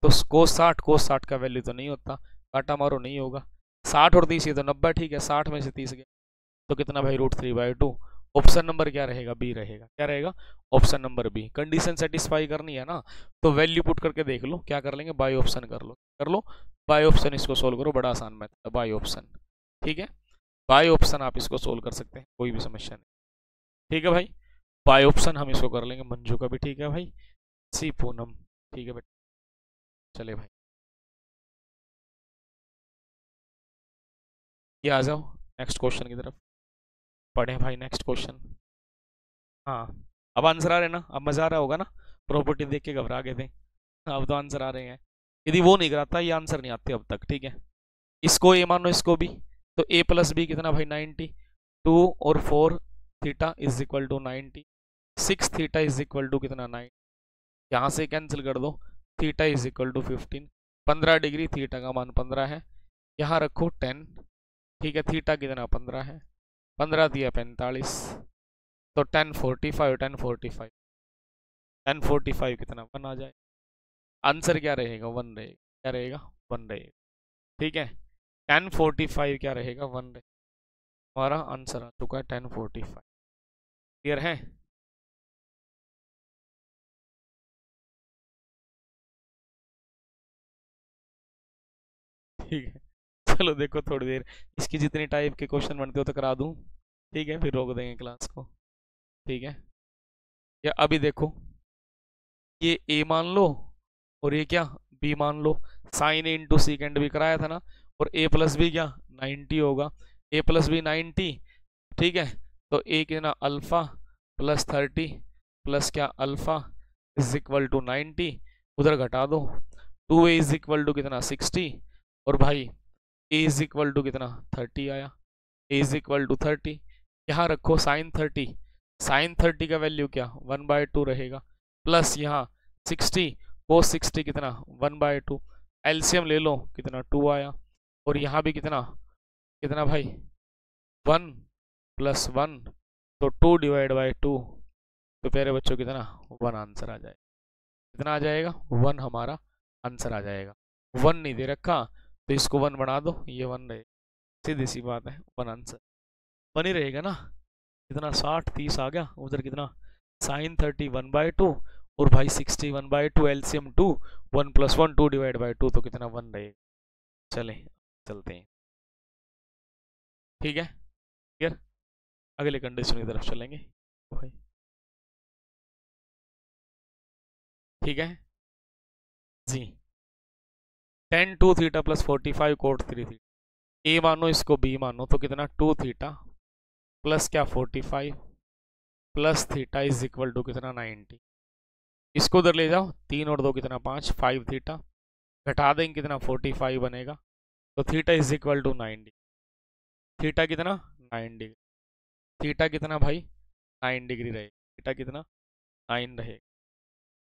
तो कोस 60 का वैल्यू तो नहीं होता, काटा मारो नहीं होगा, 60 और 30 ये तो 90 ठीक है, 60 में से 30 गया तो कितना भाई रूट 3/2। ऑप्शन नंबर क्या रहेगा, बी रहेगा, क्या रहेगा option number B. Condition satisfy करनी है ना, तो वैल्यू पुट करके देख लो, क्या कर लेंगे बाय ऑप्शन कर लो बाय ऑप्शन, इसको सोल्व करो, बड़ा आसान मेथड है बाय ऑप्शन, ठीक है, बाय ऑप्शन आप इसको सोल्व कर सकते हैं, कोई भी समस्या नहीं, ठीक है भाई, बाय ऑप्शन हम इसको कर लेंगे, मंजू का भी ठीक है भाई, सी पूनम ठीक है बेटा, चले भाई ये आ जाओ नेक्स्ट क्वेश्चन की तरफ, पढ़े भाई नेक्स्ट क्वेश्चन। हाँ अब आंसर आ रहे ना, अब मजा आ रहा होगा ना, प्रॉपर्टी देख के घबरा गए थे, अब तो आंसर आ रहे हैं, यदि वो नहीं कराता ये आंसर नहीं आते अब तक, ठीक है, इसको ए मानो इसको बी, तो a प्लस बी कितना भाई 90, 2 और 4 theta is equal to 90, 6 theta is equal to कितना 9, यहाँ से कैंसिल कर दो, theta is equal to 15, 15 degree theta का मान 15 है, यहाँ रखो 10, ठीक है, थीटा कितना 15 है, 15 दिया 45, तो 1045 1045 1045 कितना 1 आ जाए, आंसर क्या रहेगा 1 रहेगा, क्या रहेगा 1 रहेगा, ठीक है, 1045 क्या रहेगा 1 रहेगा, हमारा आंसर आ चुका है 1045, क्लियर है। ठीक है चलो देखो थोड़ी देर, इसकी जितनी टाइप के क्वेश्चन बनते हो तो करा दूं, ठीक है, फिर रोक देंगे क्लास को, ठीक है, या अभी देखो ये a मान लो और ये क्या b मान लो, साइन ए इंटू सीकेंड भी कराया था ना, और a प्लस बी क्या 90 होगा, a प्लस बी 90, ठीक है, तो a कितना अल्फा प्लस 30 प्लस क्या अल्फा इज इक्वल टू 90, उधर घटा दो, 2a इज इक्वल टू कितना 60 और भाई a इज इक्वल टू कितना 30 आया, a इज इक्वल टू 30, यहाँ रखो साइन 30 का वैल्यू क्या 1/2 रहेगा, प्लस यहाँ 60 कोस 60 कितना 1/2, एलसीएम ले लो कितना 2 आया, और यहाँ भी कितना कितना भाई 1 प्लस 1, तो 2 डिवाइड बाई 2, तो प्यारे बच्चों कितना 1 आंसर आ जाएगा, कितना आ जाएगा 1 हमारा आंसर आ जाएगा, 1 नहीं दे रखा तो इसको 1 बना दो, ये 1 रहेगा, सीधी सी बात है 1 आंसर 1 ही रहेगा ना, कितना 60 30 आ गया, उधर कितना साइन 30 1/2 और भाई 60 1/2, एलसीएम 2, 1 प्लस 1 2 डिवाइड बाई 2, तो कितना 1 रहेगा, चले चलते हैं, ठीक है, क्लियर, अगले कंडीशन की तरफ चलेंगे भाई, ठीक है जी, tan 2 theta plus 45 cot 3 theta, A मानो इसको बी मानो, तो कितना 2 थीटा प्लस क्या 45 plus theta is equal to कितना 90, इसको उधर ले जाओ, 3 और 2 कितना 5 थीटा, घटा देंगे कितना 45 बनेगा, तो theta is equal to 90, theta कितना 9 डिग्री, थीटा कितना भाई 9 डिग्री रहेगा, थीटा कितना 9 रहेगा,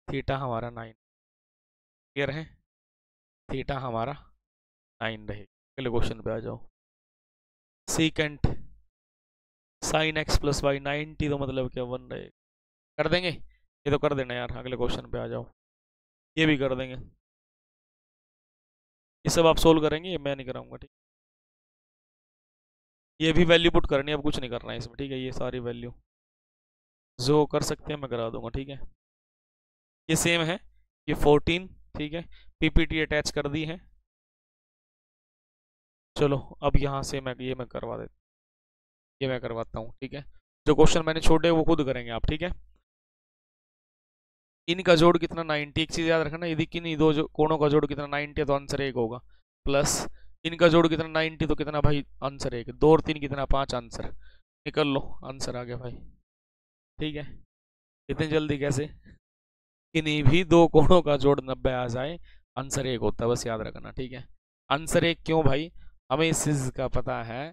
थीटा हमारा 9, क्लियर है, थीटा हमारा 9 रहेगा। अगले क्वेश्चन पे आ जाओ, secant sine X plus Y 90, तो मतलब क्या 1 रहेगा, कर देंगे, ये तो कर देना यार, अगले क्वेश्चन पे आ जाओ, ये भी कर देंगे, ये सब आप सोल्व करेंगे, ये मैं नहीं कराऊंगा, ठीक, ये भी वैल्यू पुट करनी है, अब कुछ नहीं करना है इसमें, ठीक है, ये सारी वैल्यू जो कर सकते हैं मैं करा दूंगा, ठीक है, ये सेम है, ये 14 ठीक है पीपीटी अटैच कर दी है। चलो अब यहाँ से मैं करवा देता, ये मैं करवाता हूँ, ठीक है। जो क्वेश्चन मैंने छोड़े वो खुद करेंगे आप, ठीक है। इनका जोड़ कितना 90, एक चीज याद रखना, यदि किन्हीं दो जो कोणों का जोड़ कितना 90 है तो आंसर 1 होगा। प्लस इनका जोड़ कितना 90 तो कितना भाई आंसर 1, 2 और 3 कितना 5, आंसर निकल लो, आंसर आ गया भाई, ठीक है। इतनी जल्दी कैसे, किन्हीं भी दो कोणों का जोड़ 90 आ जाए आंसर 1 होता है, बस याद रखना, ठीक है। आंसर 1 क्यों भाई, हमें इस चीज का पता है,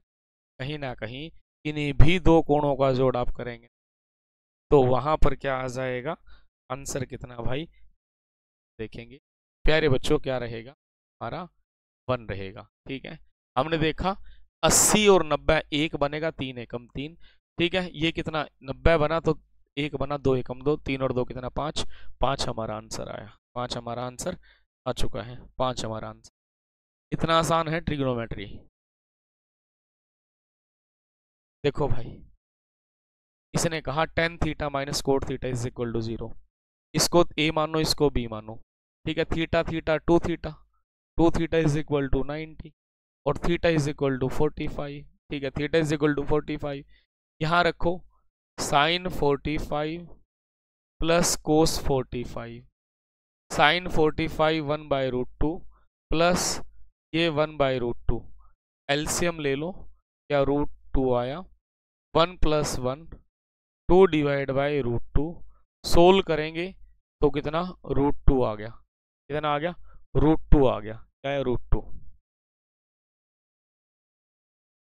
कहीं ना कहीं किन्हीं भी दो कोणों का जोड़ आप करेंगे तो वहां पर क्या आ जाएगा, आंसर कितना भाई, देखेंगे प्यारे बच्चों क्या रहेगा हमारा, 1 रहेगा, ठीक है। हमने देखा 80 और 90 1 बनेगा, 3 एकम 3, ठीक है। ये कितना 90 बना तो 1 बना, 2 एकम 2, 3 और 2 कितना 5, 5 हमारा आंसर आया, 5 हमारा आंसर आ चुका है, 5 हमारा आंसर। इतना आसान है ट्रिग्नोमेट्री। देखो भाई इसने कहा tan theta minus cot theta is equal to 0, इसको ए मानो इसको बी मानो, ठीक है। Theta theta two theta is equal to 90 और थीटा इज इक्वल टू 45, ठीक है। थीटा इज इक्वल टू 45, यहाँ रखो sine 45 plus cos 45, sine 45 1/√2 plus ये 1/√2, एलसीएम ले लो, क्या √2 आया, 1 + 1 2 / √2, सोल्व करेंगे तो कितना √2 आ गया, कितना आ गया √2 आ गया, क्या है √2,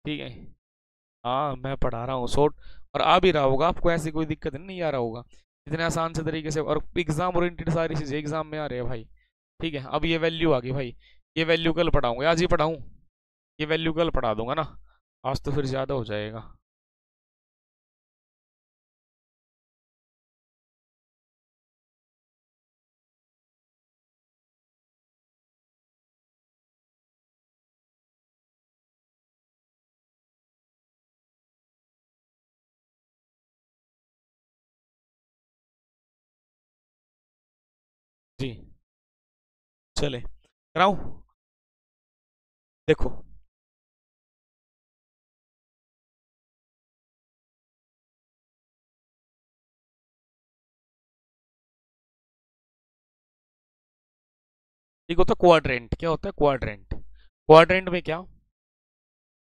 ठीक है। हाँ मैं पढ़ा रहा हूँ शॉर्ट और आ भी रहा होगा आपको, ऐसी कोई दिक्कत नहीं आ रहा होगा, इतने आसान से तरीके से, और एग्जाम ओरिएंटेड सारी चीजें एग्जाम में आ रही है भाई, ठीक है। अब ये वैल्यू आ गई भाई, ये वैल्यू कल पढ़ाऊंगा, आज ही पढ़ाऊँ, ये वैल्यू कल पढ़ा दूंगा ना, आज तो फिर ज्यादा हो जाएगा। जी चले कराऊं, देखो एक होता है क्वाड्रेंट, क्या होता है क्वाड्रेंट, क्वाड्रेंट में क्या,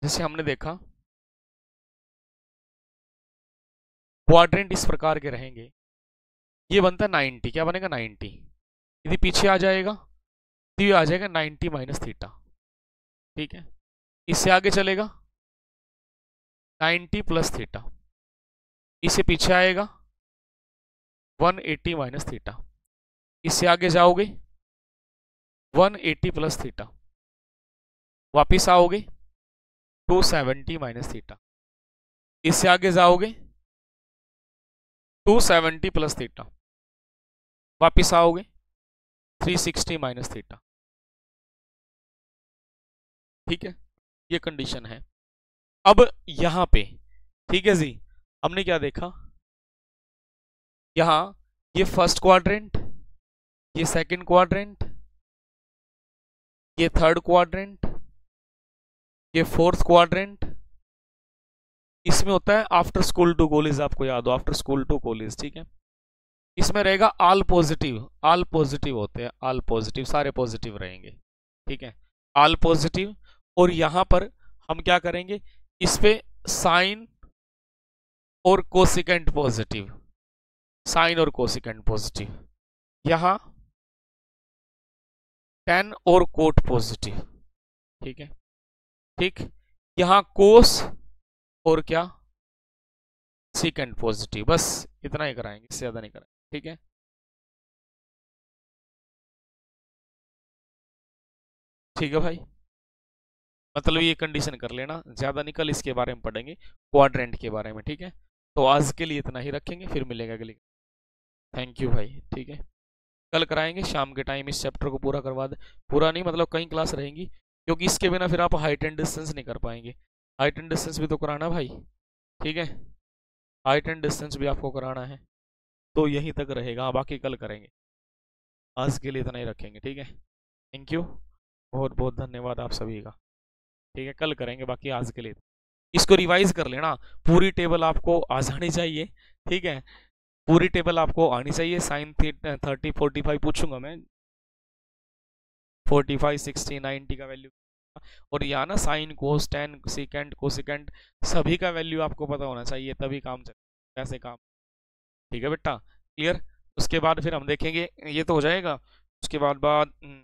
जैसे हमने देखा क्वाड्रेंट इस प्रकार के रहेंगे, ये बनता है 90, क्या बनेगा 90, यदि पीछे आ जाएगा तो ये आ जाएगा 90 माइनस थीटा, ठीक है। इससे आगे चलेगा 90 प्लस थीटा, इससे पीछे आएगा 180 माइनस थीटा, इससे आगे जाओगे 180 प्लस थीटा, वापिस आओगे 270 माइनस थीटा, इससे आगे जाओगे 270 प्लस थीटा, वापिस आओगे 360 माइनस थीटा, ठीक है। ये कंडीशन है। अब यहां पे, ठीक है जी, हमने क्या देखा, यहां ये फर्स्ट क्वाड्रेंट, ये सेकंड क्वाड्रेंट, ये थर्ड क्वाड्रेंट, ये फोर्थ क्वाड्रेंट, इसमें होता है आफ्टर स्कूल टू कॉलेज, आपको याद हो आफ्टर स्कूल टू कॉलेज, ठीक है। इसमें रहेगा ऑल पॉजिटिव, ऑल पॉजिटिव होते हैं, ऑल पॉजिटिव सारे पॉजिटिव रहेंगे, ठीक है, ऑल पॉजिटिव। और यहां पर हम क्या करेंगे, इस पे साइन और कोसिकेंट पॉजिटिव, साइन और कोसिकेंट पॉजिटिव, यहां टेन और कोट पॉजिटिव, ठीक है, ठीक। यहां कोस और क्या सीकेंट पॉजिटिव, बस इतना ही कराएंगे, इससे ज्यादा नहीं कराएंगे, ठीक है। ठीक है भाई, मतलब ये कंडीशन कर लेना, ज्यादा निकल इसके बारे में पढ़ेंगे, क्वाड्रेंट के बारे में, ठीक है। तो आज के लिए इतना ही रखेंगे, फिर मिलेगा अगली। थैंक यू भाई, ठीक है। कल कराएंगे शाम के टाइम, इस चैप्टर को पूरा करवा दे, पूरा नहीं मतलब कई क्लास रहेंगी, क्योंकि इसके बिना फिर आप हाइट एंड डिस्टेंस नहीं कर पाएंगे, हाइट एंड डिस्टेंस भी तो कराना भाई, ठीक है। हाइट एंड डिस्टेंस भी आपको कराना है, तो यहीं तक रहेगा, बाकी कल करेंगे, आज के लिए इतना ही रखेंगे, ठीक है। थैंक यू, बहुत बहुत धन्यवाद आप सभी का। ठीक है, कल करेंगे, बाकी आज के लिए इसको रिवाइज कर लेना। पूरी टेबल आपको आ जानी चाहिए, ठीक है, पूरी टेबल आपको आनी चाहिए। साइन 30 45 पूछूंगा मैं, 45 60 90 का वैल्यू, और यहाँ ना sine cos tan secant cosecant सभी का वैल्यू आपको पता होना चाहिए, तभी काम चले ऐसे काम। ठीक है बेटा, क्लियर। उसके बाद फिर हम देखेंगे, ये तो हो जाएगा। उसके बाद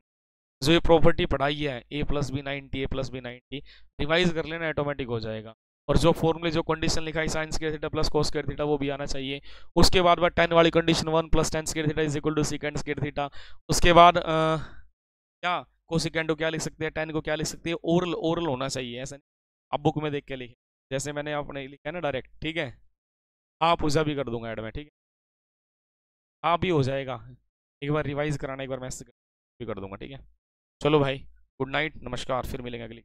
जो ये प्रॉपर्टी पढ़ाई है a+b 90 a+b 90, रिवाइज कर लेना, ऑटोमेटिक हो जाएगा। और जो फॉर्मूले जो कंडीशन लिखा है sine square theta plus cos square theta वो भी आना चाहिए। उसके बाद 10 वाली condition 1 + tan square theta is equal to second square theta. उसके बाद क्या कोसिकेंड को क्या लिख सकते हैं, tan को क्या लिख सकते हैं, ओरल ओरल होना चाहिए, ऐसा नहीं आप बुक में देख के लिखे, जैसे मैंने अपने लिखा है ना डायरेक्ट। ठीक है, हाँ पूजा भी कर दूंगा ऐड में, ठीक है, हाँ भी हो जाएगा। एक बार रिवाइज कराना, एक बार मैसेज भी कर दूंगा, ठीक है। चलो भाई, गुड नाइट, नमस्कार, फिर मिलेंगे अगली।